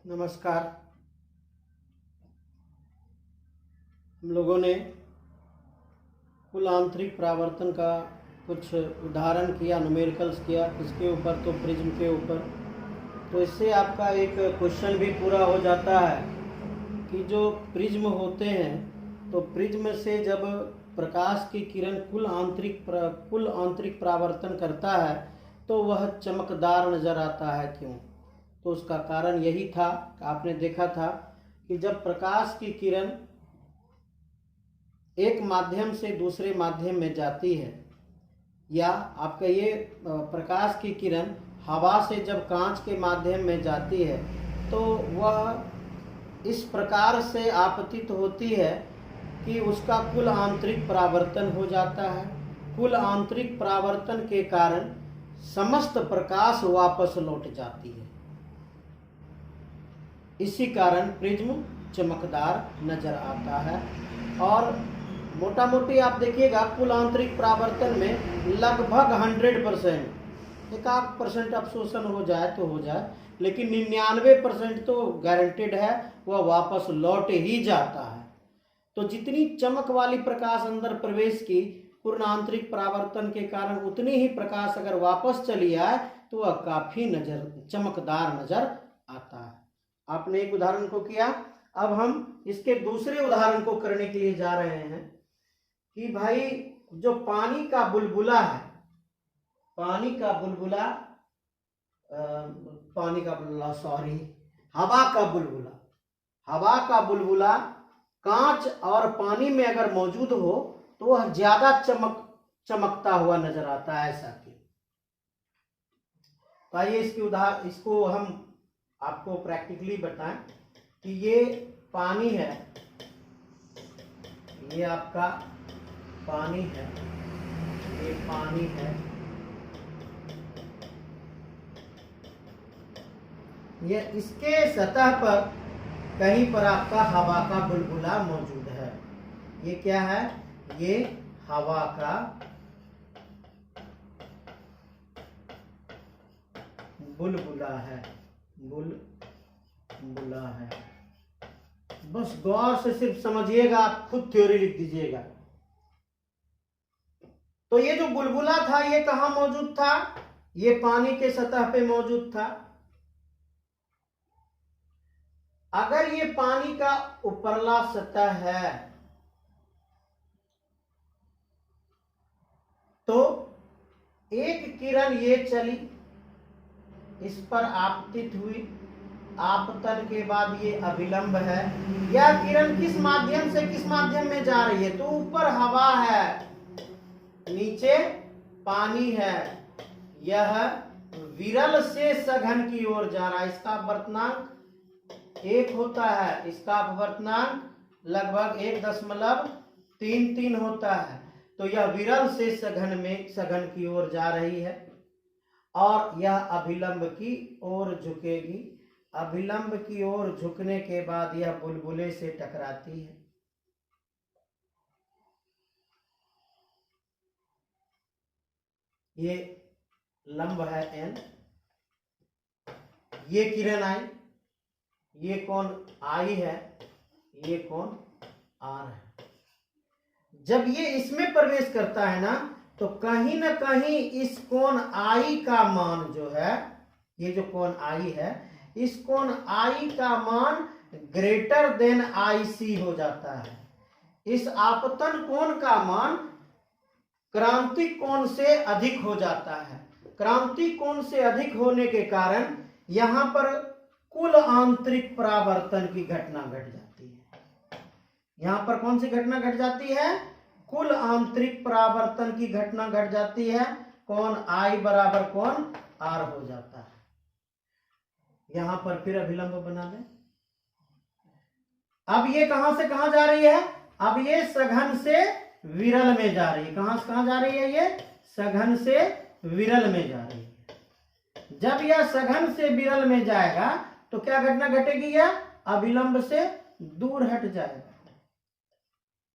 नमस्कार। हम लोगों ने कुल आंतरिक परावर्तन का कुछ उदाहरण किया, न्यूमेरिकल्स किया, किसके ऊपर, तो प्रिज्म के ऊपर। तो इससे आपका एक क्वेश्चन भी पूरा हो जाता है कि जो प्रिज्म होते हैं, तो प्रिज्म से जब प्रकाश की किरण कुल आंतरिक परावर्तन करता है तो वह चमकदार नज़र आता है। क्यों? तो उसका कारण यही था, आपने देखा था कि जब प्रकाश की किरण एक माध्यम से दूसरे माध्यम में जाती है, या आपका ये प्रकाश की किरण हवा से जब कांच के माध्यम में जाती है तो वह इस प्रकार से आपतित होती है कि उसका कुल आंतरिक परावर्तन हो जाता है। कुल आंतरिक परावर्तन के कारण समस्त प्रकाश वापस लौट जाती है। इसी कारण प्रिज्म चमकदार नजर आता है। और मोटा मोटी आप देखिएगा कुल आंतरिक परावर्तन में लगभग 100%, 1% अवशोषण हो जाए तो हो जाए, लेकिन 99% तो गारंटेड है, वह वापस लौट ही जाता है। तो जितनी चमक वाली प्रकाश अंदर प्रवेश की पूर्ण आंतरिक परावर्तन के कारण, उतनी ही प्रकाश अगर वापस चली आए तो वह काफी चमकदार नजर आता है। आपने एक उदाहरण को किया, अब हम इसके दूसरे उदाहरण को करने के लिए जा रहे हैं कि भाई जो पानी का बुलबुला है, हवा का बुलबुला कांच और पानी में अगर मौजूद हो तो वह ज्यादा चमकता हुआ नजर आता है। ऐसा कि तो आइए इसको हम आपको प्रैक्टिकली बताएं कि ये पानी है, ये आपका पानी है, ये पानी है, ये इसके सतह पर कहीं पर आपका हवा का बुलबुला मौजूद है। ये क्या है? ये हवा का बुलबुला है, बुलबुला है। बस गौर से सिर्फ समझिएगा, आप खुद थ्योरी लिख दीजिएगा। तो ये जो बुलबुला था ये कहां मौजूद था? ये पानी के सतह पे मौजूद था। अगर ये पानी का उपरला सतह है तो एक किरण ये चली, इस पर आपतित हुई, आपतन के बाद ये अभिलंब है। यह किरण किस माध्यम से किस माध्यम में जा रही है? तो ऊपर हवा है, नीचे पानी है। यह विरल से सघन की ओर जा रहा है। इसका अपवर्तनांक 1 होता है, इसका अपवर्तनांक लगभग 1.33 होता है। तो यह विरल से सघन की ओर जा रही है और यह अभिलंब की ओर झुकेगी। अभिलंब की ओर झुकने के बाद यह बुलबुले से टकराती है। ये लंब है n, ये किरण आई, ये कोण I है, ये कोण R है। जब ये इसमें प्रवेश करता है ना, तो कहीं ना कहीं इस कोण I का मान जो है, ये जो कोण I है, इस कोण I का मान ग्रेटर देन IC हो जाता है। इस आपतन कोण का मान क्रांतिक कोण से अधिक हो जाता है। क्रांतिक कोण से अधिक होने के कारण यहां पर कुल आंतरिक परावर्तन की घटना घट जाती है। यहां पर कौन सी घटना घट जाती है? कुल आंतरिक परावर्तन की घटना घट जाती है। कोण I बराबर कोण R हो जाता है। यहां पर फिर अभिलंब बना दें। अब ये कहां से कहां जा रही है? अब ये सघन से विरल में जा रही है। कहां से कहां जा रही है? ये सघन से विरल में जा रही है। जब यह सघन से विरल में जाएगा तो क्या घटना घटेगी? यह अभिलंब से दूर हट जाएगा।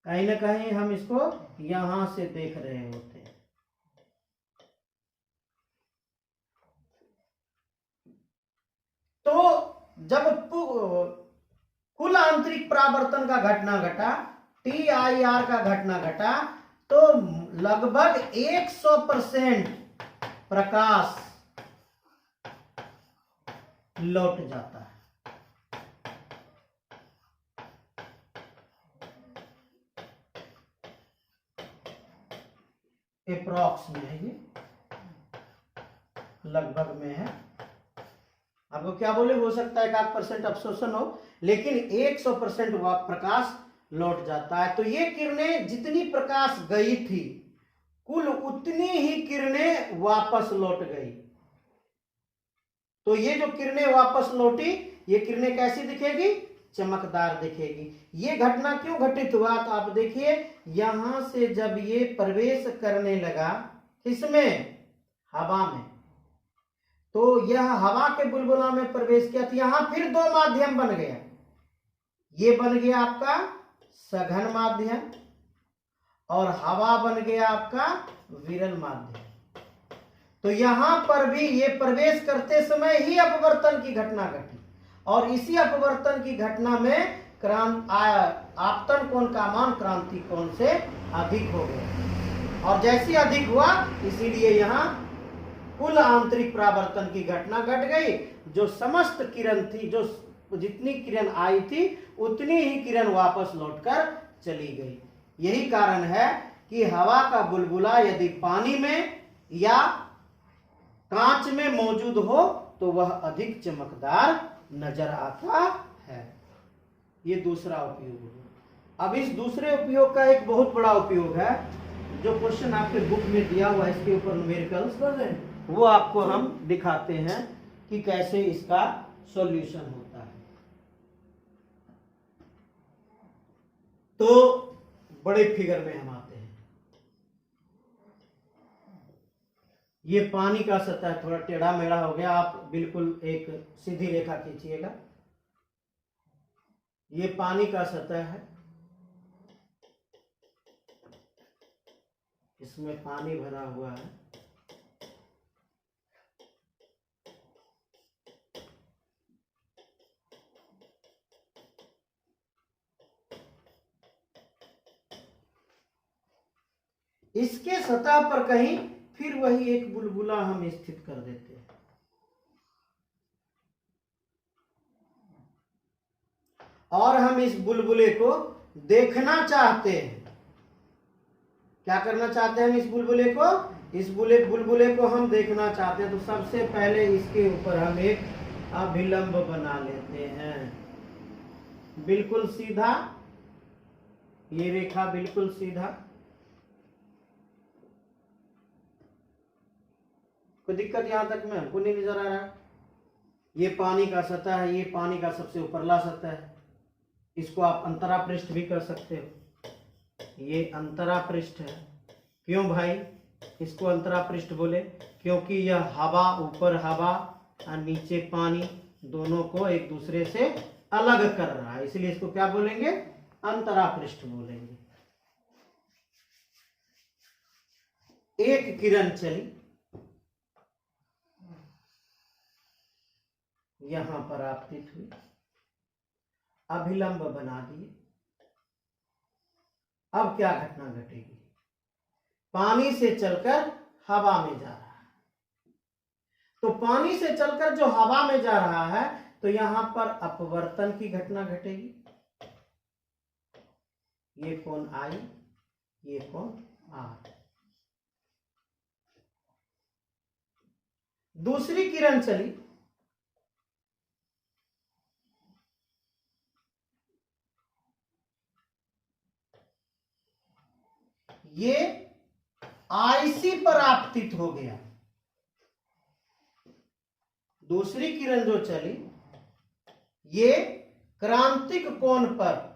कहीं ना कहीं हम इसको यहां से देख रहे होते हैं। तो जब आंतरिक परावर्तन का घटना घटा, TIR का घटना घटा, तो लगभग 100% प्रकाश लौट जाता है। अप्रॉक्स में है, ये लगभग में है। आपको क्या बोले, हो सकता है 1% अवशोषण हो, लेकिन 100% प्रकाश लौट जाता है। तो ये किरणें जितनी प्रकाश गई थी, कुल उतनी ही किरणें वापस लौट गई। तो ये जो किरणें वापस लौटी, ये किरणें कैसी दिखेगी, चमकदार दिखेगी। ये घटना क्यों घटित हुआ, तो आप देखिए यहां से जब ये प्रवेश करने लगा, किसमें, हवा में, तो यह हवा के बुलबुला में प्रवेश किया, तो यहां फिर दो माध्यम बन गया। ये बन गया आपका सघन माध्यम और हवा बन गया आपका विरल माध्यम। तो यहां पर भी ये प्रवेश करते समय ही अपवर्तन की घटना घटी, और इसी अपवर्तन की घटना में आपतन कोण का मान क्रांति कोण से अधिक हो गया, और जैसे अधिक हुआ इसीलिए यहाँ कुल आंतरिक परावर्तन की घटना घट गई। जो समस्त किरण थी, जो जितनी किरण आई थी, उतनी ही किरण वापस लौटकर चली गई। यही कारण है कि हवा का बुलबुला यदि पानी में या कांच में मौजूद हो तो वह अधिक चमकदार नजर आता है। ये दूसरा उपयोग हुआ। अब इस दूसरे उपयोग का एक बहुत बड़ा उपयोग है, जो क्वेश्चन आपके बुक में दिया हुआ है, इसके ऊपर न्यूमेरिकल्स, वो आपको हम दिखाते हैं कि कैसे इसका सॉल्यूशन होता है। तो बड़े फिगर में हम आते हैं। ये पानी का सतह थोड़ा टेढ़ा मेढ़ा हो गया, आप बिल्कुल एक सीधी रेखा खींचिएगा। ये पानी का सतह है, इसमें पानी भरा हुआ है। इसके सतह पर कहीं फिर वही एक बुलबुला हम स्थित कर देते हैं, और हम इस बुलबुले को देखना चाहते हैं। क्या करना चाहते हैं हम इस बुलबुले को, इस बुलबुले को हम देखना चाहते हैं। तो सबसे पहले इसके ऊपर हम एक अभिलंब बना लेते हैं, बिल्कुल सीधा, ये रेखा बिल्कुल सीधा। कोई दिक्कत यहां तक में हमको नहीं नजर आ रहा है। ये पानी का सतह है, ये पानी का सबसे ऊपरला सतह है। इसको आप अंतरा पृष्ठ भी कर सकते हो, ये अंतरा पृष्ठ है। क्यों भाई इसको अंतरा पृष्ठ बोले, क्योंकि यह हवा, ऊपर हवा और नीचे पानी, दोनों को एक दूसरे से अलग कर रहा है, इसलिए इसको क्या बोलेंगे, अंतरा पृष्ठ बोलेंगे। एक किरण चली, यहां पर आपतित हुई, अभिलंब बना दिए। अब क्या घटना घटेगी, पानी से चलकर हवा में जा रहा है, तो पानी से चलकर जो हवा में जा रहा है, तो यहां पर अपवर्तन की घटना घटेगी। ये कोण I, ये कोण R। दूसरी किरण चली, ये IC पर आपतित हो गया। दूसरी किरण जो चली, ये क्रांतिक कोण पर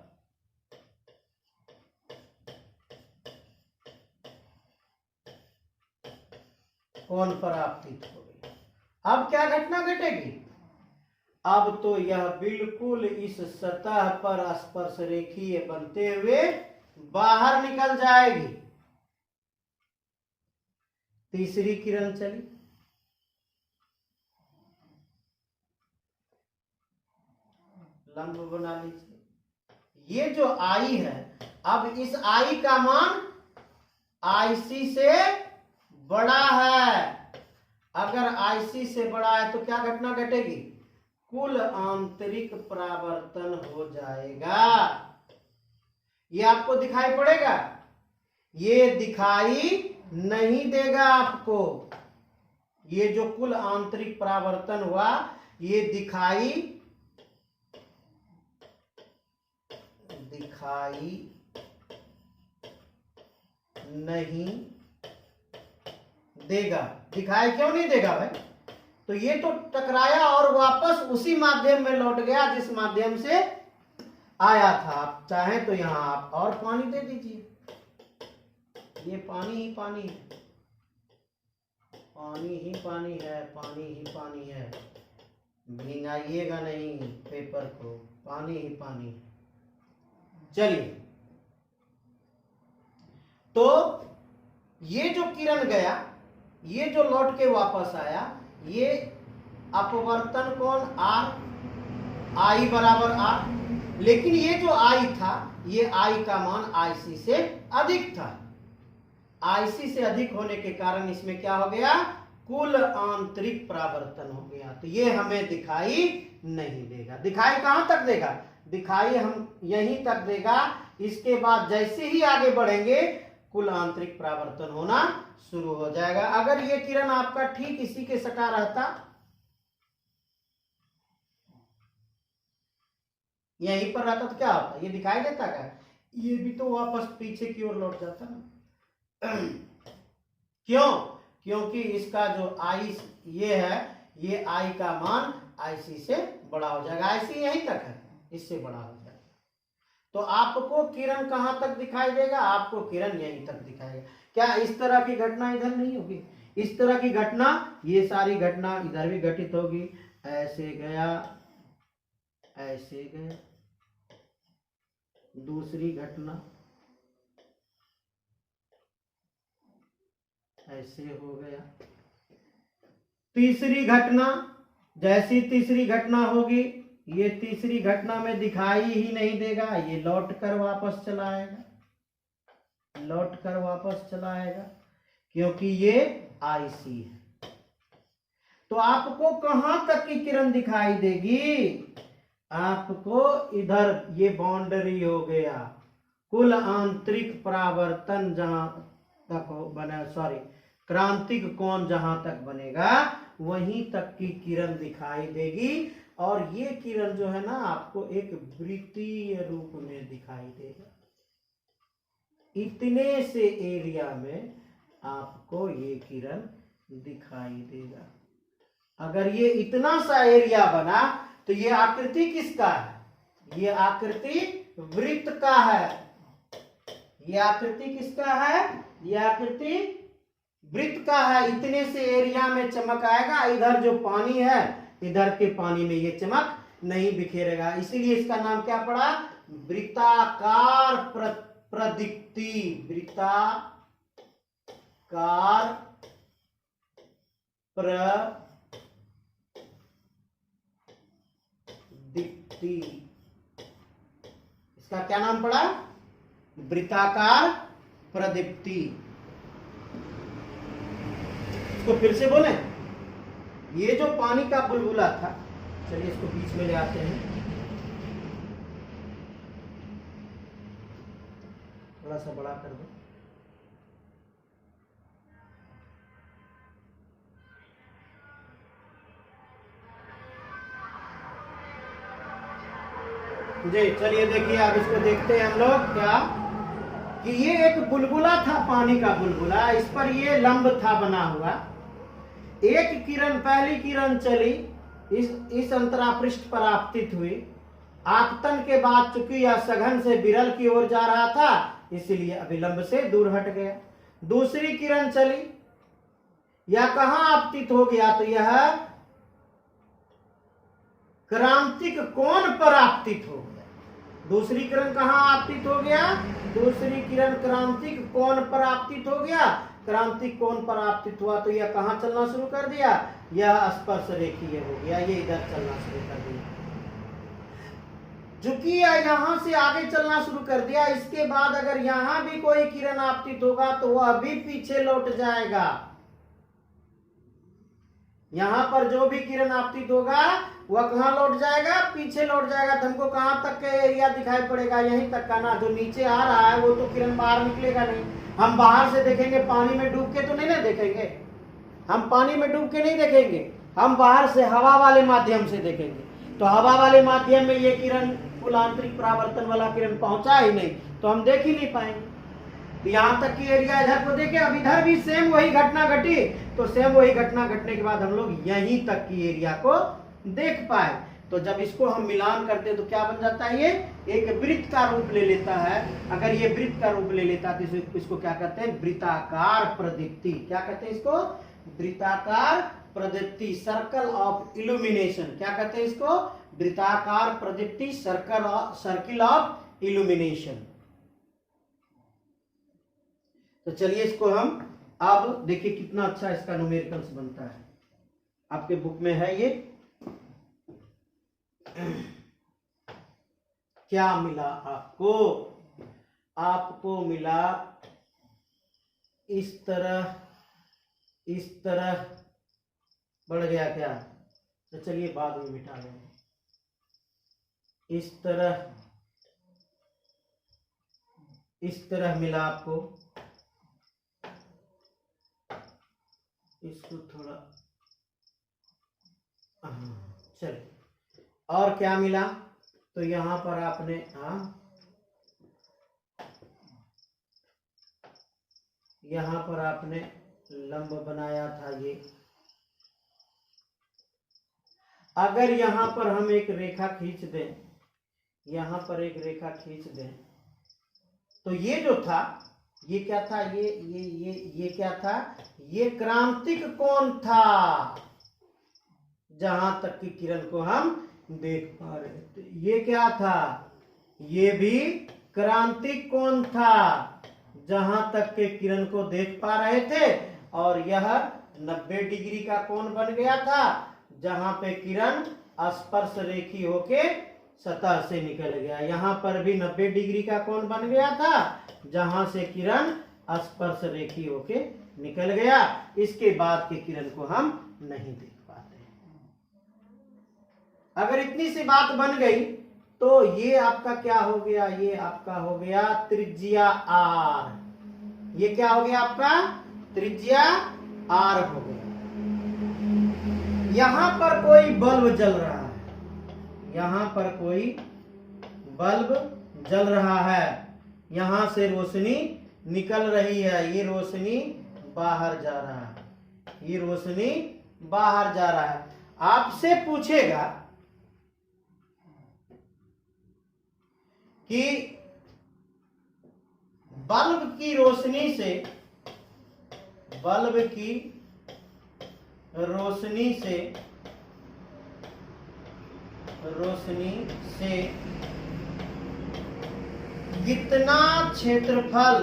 आपतित हो गई। अब क्या घटना घटेगी, अब तो यह बिल्कुल इस सतह पर स्पर्श रेखीय बनते हुए बाहर निकल जाएगी। तीसरी किरण चली, लंब बना लीजिए, ये जो आई है, अब इस आई का मान IC से बड़ा है। अगर IC से बड़ा है तो क्या घटना घटेगी? कुल आंतरिक परावर्तन हो जाएगा। ये आपको दिखाई पड़ेगा? ये दिखाई नहीं देगा आपको। ये जो कुल आंतरिक परावर्तन हुआ ये दिखाई नहीं देगा। दिखाई क्यों नहीं देगा भाई? तो ये तो टकराया और वापस उसी माध्यम में लौट गया जिस माध्यम से आया था। आप चाहें तो यहां आप और पानी दे दीजिए। ये पानी ही पानी है, पानी ही पानी है, पानी ही पानी है। भिंगाइएगा नहीं पेपर को, पानी ही पानी है। चलिए, तो ये जो किरण गया, ये जो लौट के वापस आया, ये अपवर्तन कोण R, I बराबर R। लेकिन ये जो I था, ये I का मान IC से अधिक था। IC से अधिक होने के कारण इसमें क्या हो गया? कुल आंतरिक परावर्तन हो गया। तो ये हमें दिखाई नहीं देगा। दिखाई कहां तक देगा? दिखाई हम यहीं तक देगा। इसके बाद जैसे ही आगे बढ़ेंगे कुल आंतरिक परावर्तन होना शुरू हो जाएगा। अगर ये किरण आपका ठीक इसी के सटा रहता, यहीं पर रहता, तो क्या होता? ये दिखाई देता क्या? ये भी तो वापस पीछे की ओर लौट जाता ना। क्यों? क्योंकि इसका जो आई ये है, ये आई का मान IC से बड़ा हो जाएगा। IC यहीं तक है, इससे बड़ा हो जाएगा। तो आपको किरण कहां तक दिखाई देगा? आपको किरण यहीं तक दिखाएगा। क्या इस तरह की घटना इधर नहीं होगी? इस तरह की घटना, ये सारी घटना इधर भी घटित होगी। ऐसे गया, ऐसे गया। दूसरी घटना ऐसे हो गया। तीसरी घटना, जैसी तीसरी घटना होगी, ये तीसरी घटना में दिखाई ही नहीं देगा। ये लौट कर वापस चला आएगा, लौट कर वापस चला आएगा, क्योंकि ये IC है। तो आपको कहां तक की किरण दिखाई देगी? आपको इधर, ये बाउंड्री हो गया। कुल आंतरिक परावर्तन जहां तक बना, सॉरी, क्रांतिक कोण जहां तक बनेगा वहीं तक की किरण दिखाई देगी। और ये किरण जो है ना, आपको एक वृत्तीय रूप में दिखाई देगा। इतने से एरिया में आपको ये किरण दिखाई देगा। अगर ये इतना सा एरिया बना तो ये आकृति किसका है? ये आकृति वृत्त का है। ये आकृति किसका है? ये आकृति वृत्त का है। इतने से एरिया में चमक आएगा। इधर जो पानी है, इधर के पानी में ये चमक नहीं बिखेरेगा। इसीलिए इसका नाम क्या पड़ा? वृत्ताकार प्रदीप्ति। वृत्ताकार प्रदीप्ति, इसका क्या नाम पड़ा? वृत्ताकार प्रदीप्ति। इसको फिर से बोलें, ये जो पानी का बुलबुला था, चलिए इसको बीच में ले आते हैं, थोड़ा सा बड़ा कर दो। जी चलिए देखिए, अब इसको देखते हैं हम लोग। क्या कि ये एक बुलबुला था, पानी का बुलबुला। इस पर ये लंब था बना हुआ। एक किरण, पहली किरण चली, इस अंतरापृष्ठ पर आपतित हुई। आपतन के बाद चूंकि यह सघन से विरल की ओर जा रहा था, इसलिए अभिलंब से दूर हट गया। दूसरी किरण चली, यह कहां आपतित हो गया? तो यह क्रांतिक कोण पर आपतित हो गया। दूसरी किरण कहां आपतित हो गया? दूसरी किरण क्रांतिक कोण पर आपतित हो गया। क्रांतिक कोण पर आपतित हुआ तो यह कहां चलना शुरू कर दिया? यह स्पर्श रेखीय हो गया, ये इधर चलना शुरू कर दिया। चूंकि यहां से आगे चलना शुरू कर दिया, इसके बाद अगर यहां भी कोई किरण आपतित होगा तो वह भी पीछे लौट जाएगा। यहां पर जो भी किरण आपतित होगा वह कहां लौट जाएगा? पीछे लौट जाएगा। तो हमको कहां तक का एरिया दिखाई पड़ेगा? यहीं तक का ना। जो नीचे आ रहा है वो तो किरण बाहर निकलेगा नहीं। हम बाहर से देखेंगे, पानी में डूब के तो नहीं ना देखेंगे। हम पानी में डूब के नहीं देखेंगे, हम बाहर से हवा वाले माध्यम से देखेंगे। तो हवा वाले माध्यम में ये किरण कुल आंतरिक परावर्तन वाला किरण पहुंचा ही नहीं, तो हम देख ही नहीं पाएंगे। तो यहाँ तक की एरिया इधर को देखे, अब इधर भी सेम वही घटना घटी, तो सेम वही घटना घटने के बाद हम लोग यहीं तक की एरिया को देख पाए। तो जब इसको हम मिलान करते हैं तो क्या बन जाता है? ये एक वृत्त का रूप ले लेता है। अगर ये वृत्त का रूप ले लेता है तो इसको क्या कहते हैं? वृत्ताकार प्रदीप्ति। क्या कहते हैं इसको? वृत्ताकार प्रदीप्ति, सर्कल ऑफ इल्यूमिनेशन। क्या कहते हैं इसको? वृत्ताकार प्रदीप्ति, सर्किल ऑफ इल्यूमिनेशन। तो चलिए इसको हम अब देखिए कितना अच्छा इसका न्यूमेरिकल्स बनता है। आपके बुक में है ये। क्या मिला आपको? आपको मिला इस तरह बढ़ गया क्या? तो चलिए बाद में मिटा लेंगे। इस तरह मिला आपको। इसको थोड़ा चलिए, और क्या मिला? तो यहां पर आपने यहां पर आपने लंब बनाया था ये। अगर यहां पर हम एक रेखा खींच दें, यहां पर एक रेखा खींच दें, तो ये जो था ये क्या था? ये क्या था? ये क्रांतिक कोण था, जहां तक की किरण को हम देख पा रहे थे। ये क्या था? ये भी क्रांतिक कोण था, जहां तक के किरण को देख पा रहे थे। और यह 90 डिग्री का कोण बन गया था, जहां पे किरण स्पर्श रेखी होके सतह से निकल गया। यहां पर भी 90 डिग्री का कोण बन गया था, जहां से किरण स्पर्श रेखी होके निकल गया। इसके बाद के किरण को हम नहीं देख पाते। अगर इतनी सी बात बन गई तो ये आपका क्या हो गया? ये आपका हो गया त्रिज्या R। ये क्या हो गया आपका? त्रिज्या R हो गया। यहां पर कोई बल्ब जल रहा है, यहां पर कोई बल्ब जल रहा है, यहां से रोशनी निकल रही है, ये रोशनी बाहर जा रहा है, ये रोशनी बाहर जा रहा है। आपसे पूछेगा कि बल्ब की रोशनी से कितना क्षेत्रफल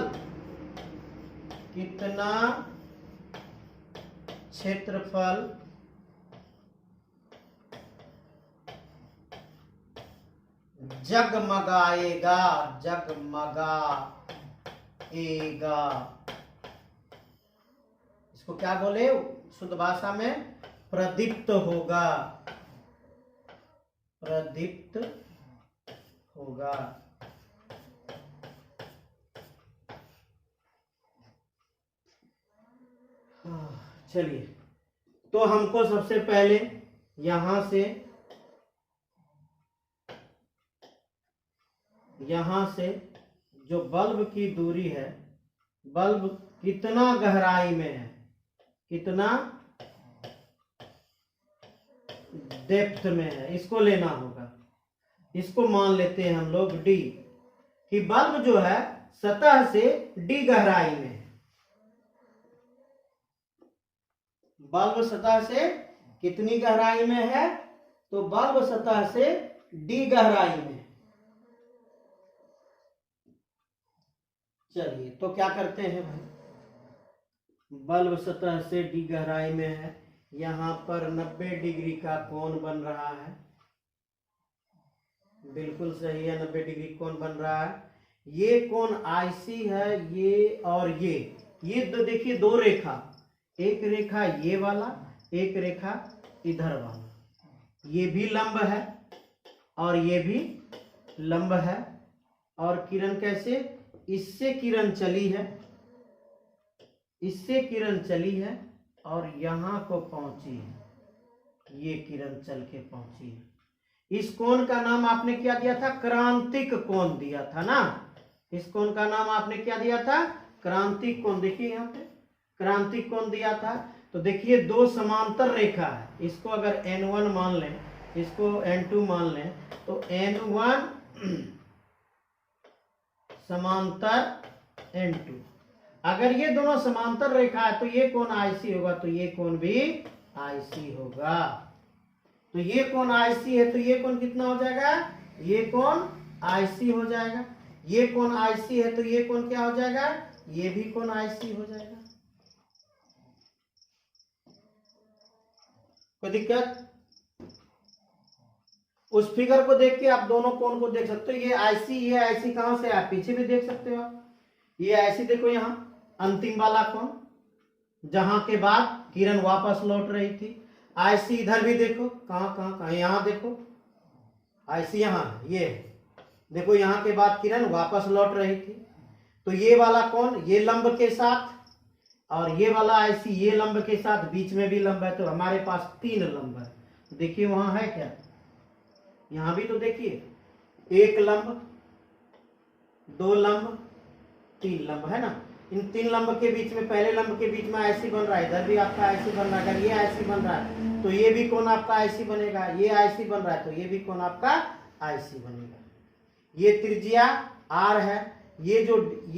जगमगाएगा। इसको क्या बोले शुद्ध भाषा में? प्रदीप्त होगा, प्रदीप्त होगा। चलिए, तो हमको सबसे पहले यहां से जो बल्ब की दूरी है, बल्ब कितना गहराई में है, कितना डेप्थ में है, इसको लेना होगा। इसको मान लेते हैं हम लोग D, कि बल्ब जो है सतह से D गहराई में है। बल्ब सतह से कितनी गहराई में है? तो बल्ब सतह से D गहराई में। चलिए, तो क्या करते हैं भाई? बल्ब सतह से D गहराई में है, यहां पर 90 डिग्री का कोण बन रहा है, बिल्कुल सही है, 90 डिग्री कोण बन रहा है। ये कोण आईसी है, ये और ये तो देखिए दो रेखा, एक रेखा ये वाला, एक रेखा इधर वाला, ये भी लंब है और ये भी लंब है। और किरण कैसे, इससे किरण चली है, इससे किरण चली है और यहां को पहुंची है, ये किरण चल के पहुंची है। इस कोण का नाम आपने क्या दिया था, क्रांतिक कोण दिया था ना। इस कोण का नाम आपने क्या दिया था, क्रांतिक कोण। देखिए यहाँ पे क्रांतिक कोण दिया था। तो देखिए दो समांतर रेखा है, इसको अगर N1 मान लें, इसको N2 मान लें, तो N1 समांतर N2, अगर ये दोनों समांतर रेखा है तो ये कोण आईसी होगा, तो ये कोण भी आईसी होगा। तो ये कोण आईसी है तो ये कोण कितना हो जाएगा, ये कोण आईसी हो जाएगा। ये कोण आईसी है तो ये कोण क्या हो जाएगा, ये भी कोण आईसी हो जाएगा। कोई दिक्कत? उस फिगर को देख के आप दोनों कोण को देख सकते हो। ये आईसी कहां से है, पीछे भी देख सकते हो आप। ये आईसी देखो यहाँ अंतिम वाला कोण, जहां के बाद किरण वापस लौट रही थी। आईसी इधर भी देखो, कहां यहाँ देखो, आईसी यहाँ, ये देखो यहाँ के बाद किरण वापस लौट रही थी। तो ये वाला कोण ये लंब के साथ, और ये वाला आईसी ये लंब के साथ, बीच में भी लंब है, तो हमारे पास 3 लंब है। देखिए वहां है क्या, यहां भी तो देखिए, एक लंब, 2 लंब, 3 लंब है ना। इन 3 लंब के बीच में, पहले लंब के बीच में आईसी बन रहा है, इधर भी आपका आईसी बन रहा है। अगर ये आईसी बन रहा है तो ये भी कोण आपका आईसी बनेगा, ये आईसी बन रहा है तो ये भी कोण आपका आईसी बनेगा। ये त्रिज्या आर है, ये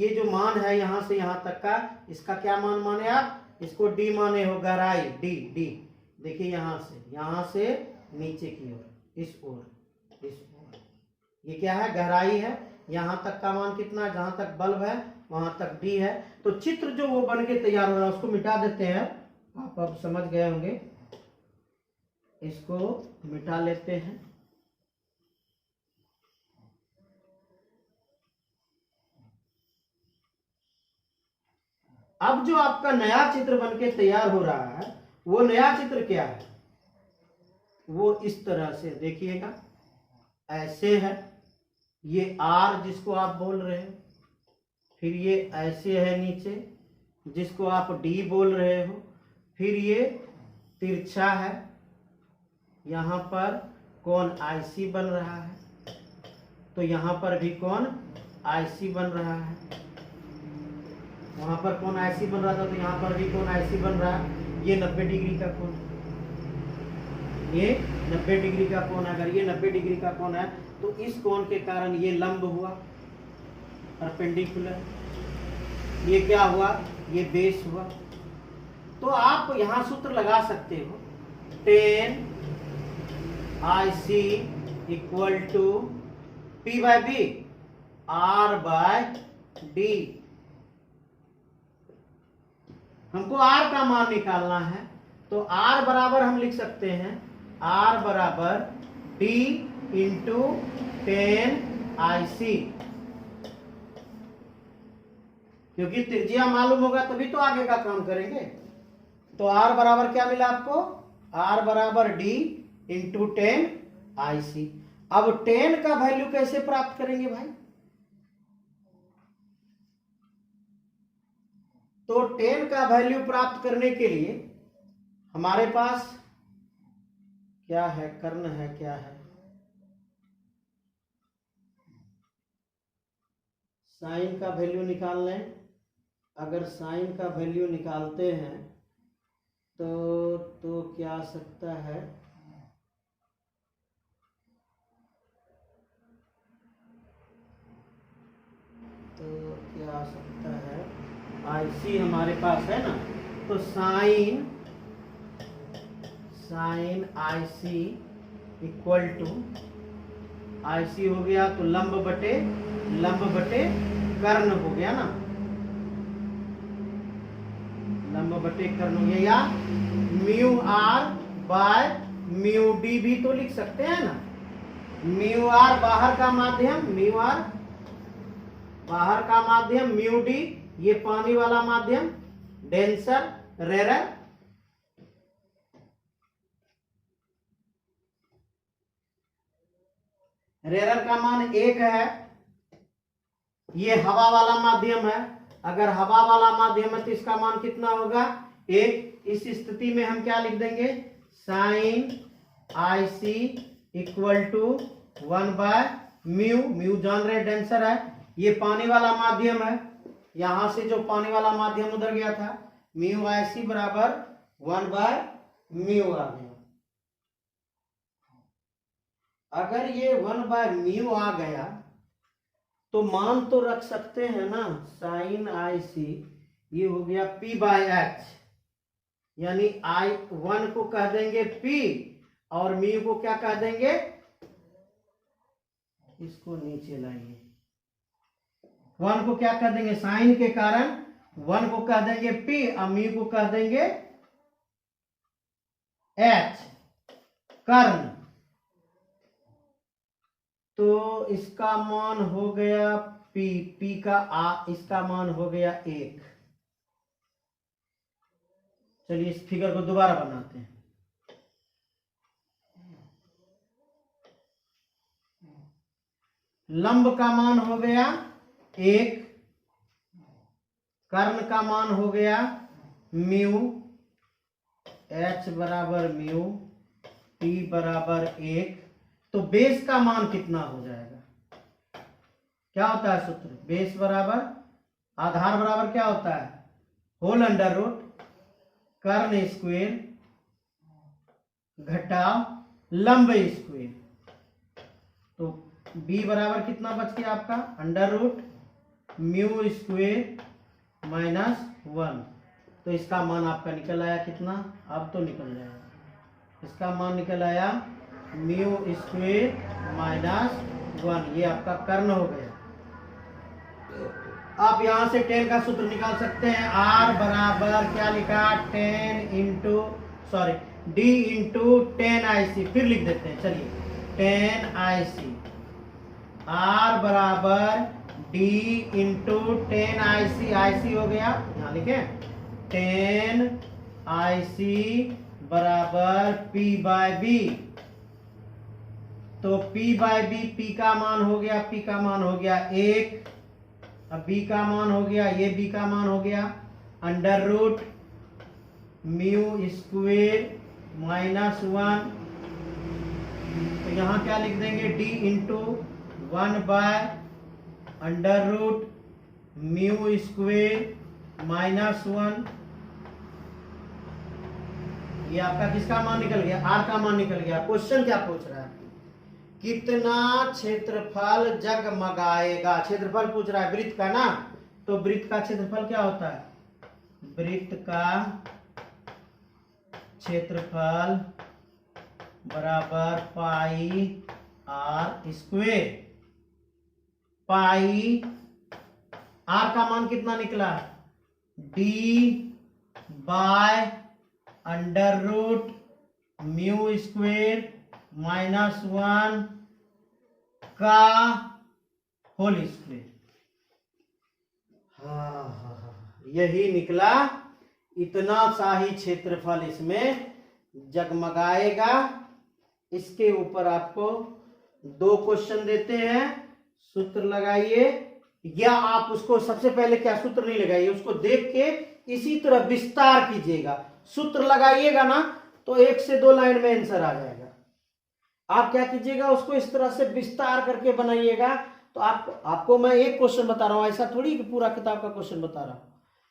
जो मान है यहां से यहां तक का, इसका क्या मान माने आप, इसको डी माने हो, गहराई डी। देखिए यहां से नीचे की ओर, इस ओर, ये क्या है, गहराई है। यहां तक का मान कितना, जहां तक बल्ब है वहां तक डी है। तो चित्र जो वो बन के तैयार हो रहा है उसको मिटा देते हैं। आप अब समझ गए होंगे, इसको मिटा लेते हैं। अब जो आपका नया चित्र बनके तैयार हो रहा है, वो नया चित्र क्या है, वो इस तरह से देखिएगा, ऐसे है, ये आर जिसको आप बोल रहे हो, फिर ये ऐसे है नीचे जिसको आप डी बोल रहे हो, फिर ये तिरछा है, यहां पर कोण आईसी बन रहा है, तो यहां पर भी कोण आईसी बन रहा है। वहां पर कोण आईसी बन रहा था तो यहाँ पर भी कोण आईसी बन रहा है। ये 90 डिग्री का कोण, ये 90 डिग्री का कोण। अगर ये 90 डिग्री का कोण है तो इस कोण के कारण ये लंब हुआ, परपेंडिकुलर, ये क्या हुआ, ये बेस हुआ। तो आप यहां सूत्र लगा सकते हो, tan IC equal to P by B R by D। हमको R का मान निकालना है, तो R बराबर हम लिख सकते हैं, R बराबर D इंटू tan IC, क्योंकि त्रिज्या मालूम होगा तभी तो आगे का काम करेंगे। तो R बराबर क्या मिला आपको, R बराबर D इंटू tan IC। अब tan का वैल्यू कैसे प्राप्त करेंगे भाई, तो tan का वैल्यू प्राप्त करने के लिए हमारे पास क्या है, कर्ण है, क्या है, साइन का वैल्यू निकाल लें। अगर साइन का वैल्यू निकालते हैं तो क्या आ सकता है, तो क्या आ सकता है, आईसी हमारे पास है ना, तो sine IC equal to, IC हो गया तो लंब बटे कर्ण हो गया ना, लंब बटे कर्ण हो गया, या mu r by mu d भी तो लिख सकते हैं ना। म्यू आर बाहर का माध्यम, म्यू आर बाहर का माध्यम, म्यू डी ये पानी वाला माध्यम, डेंसर रेरर, रेरर का मान 1 है। ये हवा वाला माध्यम है, अगर हवा वाला माध्यम है तो इसका मान कितना होगा 1। इस स्थिति में हम क्या लिख देंगे, sine i c equal to 1 by mu, mu जान रहे डेंसर है, ये पानी वाला माध्यम है, यहां से जो पानी वाला माध्यम उधर गया था, म्यू आई सी बराबर 1 बाय म्यू आ गया। अगर ये 1 बाय म्यू आ गया तो मान तो रख सकते हैं ना, साइन आई सी ये हो गया पी बाय एच, यानी आई 1 को कह देंगे पी और म्यू को क्या कह देंगे, इसको नीचे लाइए, 1 को क्या कह देंगे, साइन के कारण 1 को कह देंगे पी और म्यू को कह देंगे एच कर्ण। तो इसका मान हो गया पी, पी का इसका मान हो गया 1। चलिए इस फिगर को दोबारा बनाते हैं। लंब का मान हो गया 1, कर्ण का मान हो गया म्यू, एच बराबर म्यू, टी बराबर 1, तो बेस का मान कितना हो जाएगा, क्या होता है सूत्र, बेस बराबर आधार बराबर क्या होता है, होल अंडर रूट कर्ण स्क्वायर घटा लंब स्क्वायर, तो b बराबर कितना बच गया आपका, under root mu square minus 1, तो इसका मान आपका निकल आया कितना, अब तो निकल जाएगा, इसका मान निकल आया म्यू स्क्वायर माइनस 1, ये आपका कर्ण हो गया। आप यहां से 10 का सूत्र निकाल सकते हैं, r बराबर क्या लिखा, 10 into sorry d into 10 IC, फिर लिख देते हैं, चलिए 10 IC, r बराबर d इंटू 10 IC, IC हो गया यहाँ लिखे 10 IC बराबर p बाय b, तो p बाय b, p का मान हो गया, p का मान हो गया 1, अब b का मान हो गया, ये b का मान हो गया under root mu square minus 1, तो यहाँ क्या लिख देंगे d into 1 by under root mu square minus 1, ये आपका किसका मान निकल गया, r का मान निकल गया। क्वेश्चन क्या पूछ रहा है, कितना क्षेत्रफल जगमगाएगा, क्षेत्रफल पूछ रहा है वृत्त का ना, तो वृत्त का क्षेत्रफल क्या होता है, वृत्त का क्षेत्रफल बराबर pi r square, pi r का मान कितना निकला, d by under root mu square minus 1 का होल स्क्वायर, यही निकला, इतना सा ही क्षेत्रफल इसमें जगमगाएगा। इसके ऊपर आपको 2 क्वेश्चन देते हैं, सूत्र लगाइए, या आप उसको सबसे पहले क्या सूत्र नहीं लगाइए, उसको देख के इसी तरह विस्तार कीजिएगा, सूत्र लगाइएगा ना तो 1 से 2 लाइन में आंसर आ जाएगा। आप क्या कीजिएगा, उसको इस तरह से विस्तार करके बनाइएगा, तो आपको मैं एक क्वेश्चन बता रहा हूं, ऐसा थोड़ी कि पूरा किताब का क्वेश्चन बता रहा हूं,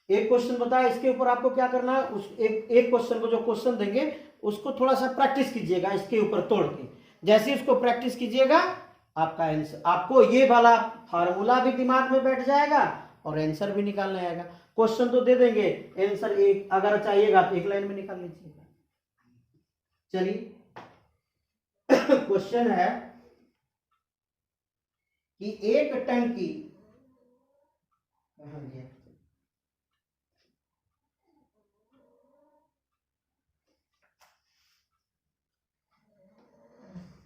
एक क्वेश्चन बताया, इसके ऊपर आपको क्या करना है, उस एक क्वेश्चन को जो क्वेश्चन देंगे उसको थोड़ा सा प्रैक्टिस कीजिएगा, इसके ऊपर तोड़ के, जैसे उसको प्रैक्टिस कीजिएगा आपका आंसर, आपको ये वाला फार्मूला भी दिमाग में बैठ जाएगा और आंसर भी निकालना आएगा। क्वेश्चन तो दे देंगे, आंसर एक अगर चाहिएगा तो 1 लाइन में निकाल लीजिएगा। चलिए क्वेश्चन है कि एक टंकी,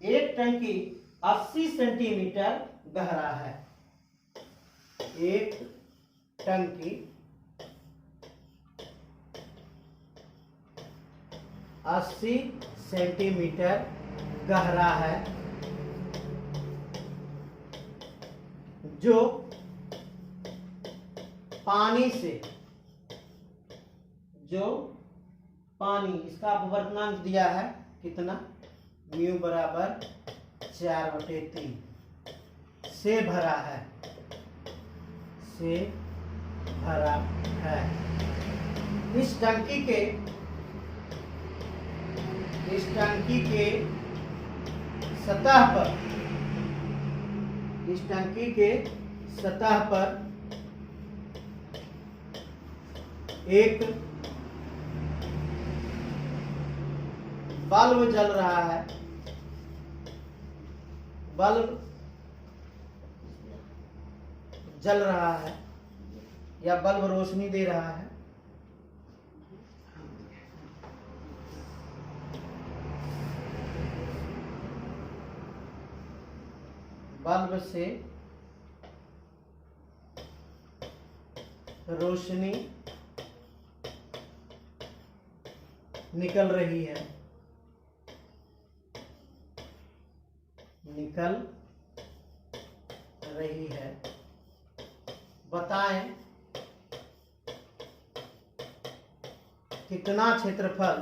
एक टंकी 80 सेंटीमीटर गहरा है। एक टंकी 80 सेंटीमीटर गहरा है, जो पानी से, इसका अपवर्तनांक दिया है कितना, म्यू बराबर 4/3 से भरा है, इस टंकी के सतह पर एक बल्ब जल रहा है, या बल्ब रोशनी दे रहा है। बल्ब से रोशनी निकल रही है, बताएं कितना क्षेत्रफल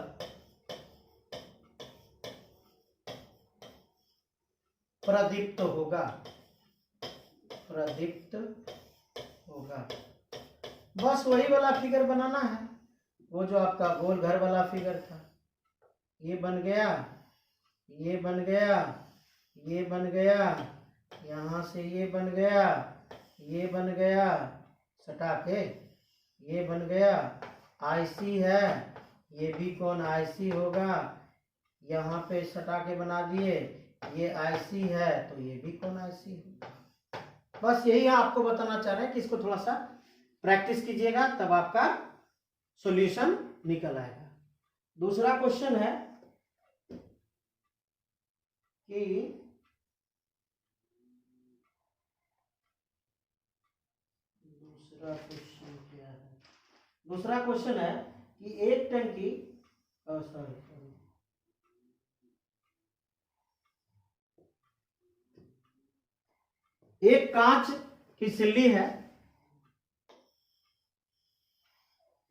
प्रदीप्त होगा। बस वही वाला फिगर बनाना है, वो जो आपका गोल घर वाला फिगर था। ये बन गया, ये बन गया, ये बन गया, यहाँ से ये बन गया, ये बन गया, सटा के ये बन गया, आईसी है, ये भी कौन आईसी होगा, यहाँ पे सटा के बना दिए, ये आईसी है तो ये भी कौन आईसी होगा। बस यही आपको बताना चाह रहे हैं कि इसको थोड़ा सा प्रैक्टिस कीजिएगा, तब आपका सॉल्यूशन निकल आएगा। दूसरा क्वेश्चन है कि दूसरा क्वेश्चन है कि एक टंकी एक कांच की सिल्ली है,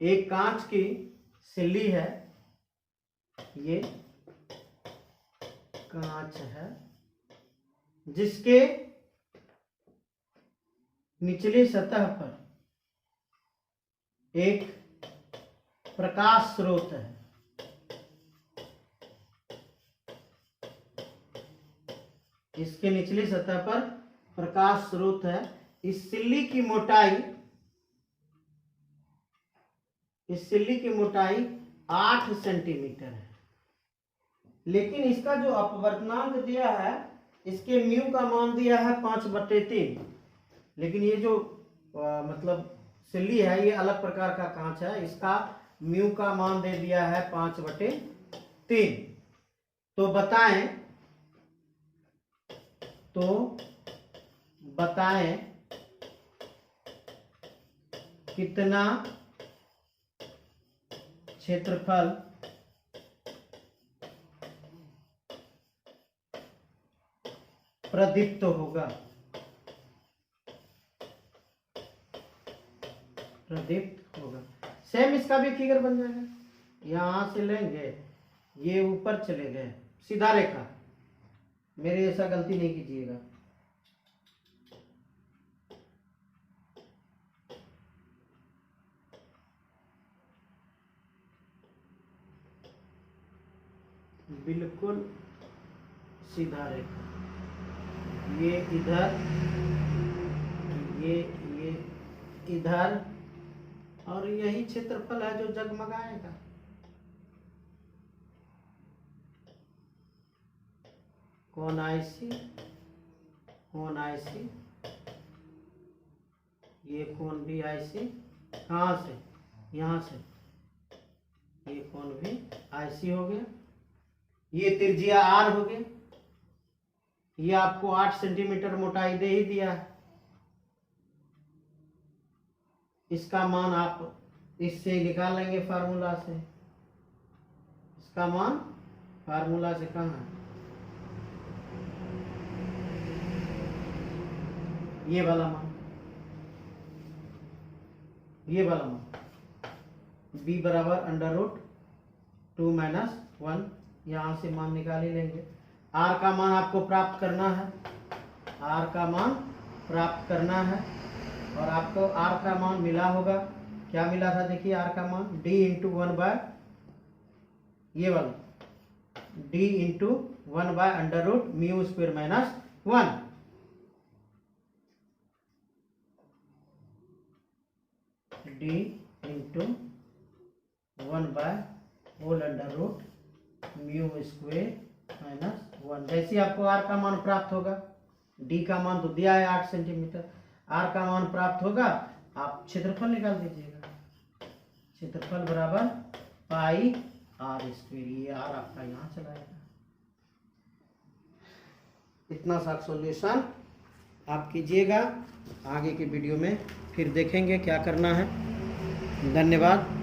एक कांच की सिल्ली है, ये कांच है जिसके निचली सतह पर एक प्रकाश स्रोत है। इसके निचली सतह पर प्रकाश स्रोत है। इस सिल्ली की मोटाई 8 सेंटीमीटर है, लेकिन इसका जो अपवर्तनांक दिया है, इसके म्यू का मान दिया है 5/3, लेकिन ये जो मतलब सिल्ली है, ये अलग प्रकार का कांच है, इसका म्यू का मान दे दिया है 5/3। तो बताएं कितना क्षेत्रफल प्रदीप्त होगा। सेम इसका भी फिगर बन जाएगा। यहां से लेंगे, ये ऊपर चले गए, सीधा रेखा, मेरे ऐसा गलती नहीं कीजिएगा। बिल्कुल सीधा रेखा, ये इधर, ये इधर, और यही क्षेत्रफल है जो जगमगाएगा। कौन आईसी, ये कौन भी आईसी, कहाँ से, यहाँ से, ये कौन भी आईसी हो गया, ये त्रिज्या आर हो गया, ये आपको 8 सेंटीमीटर मोटाई दे ही दिया है। इसका मान आप इससे निकाल लेंगे फार्मूला से। इसका मान फार्मूला से कहाँ है, ये वाला मान, ये वाला मान b बराबर अंडर रूट 2 माइनस 1, यहाँ से मान निकाल ही लेंगे। r का मान आपको प्राप्त करना है, r का मान प्राप्त करना है, और आपको r का मान मिला होगा, क्या मिला था देखिए r का मान d इंटू 1 बाय, ये वाला d into 1 by under root mu square minus 1, d into 1 by whole under root mu square minus 1। जैसे आपको r का मान प्राप्त होगा, d का मान तो दिया है 8 सेंटीमीटर, r का मान प्राप्त होगा, आप क्षेत्रफल निकाल दीजिएगा। क्षेत्रफल बराबर पाई r स्क्वायर, ये r आपका यहाँ चला जाएगा। इतना सा सॉल्यूशन आप कीजिएगा, आगे के वीडियो में फिर देखेंगे क्या करना है। धन्यवाद।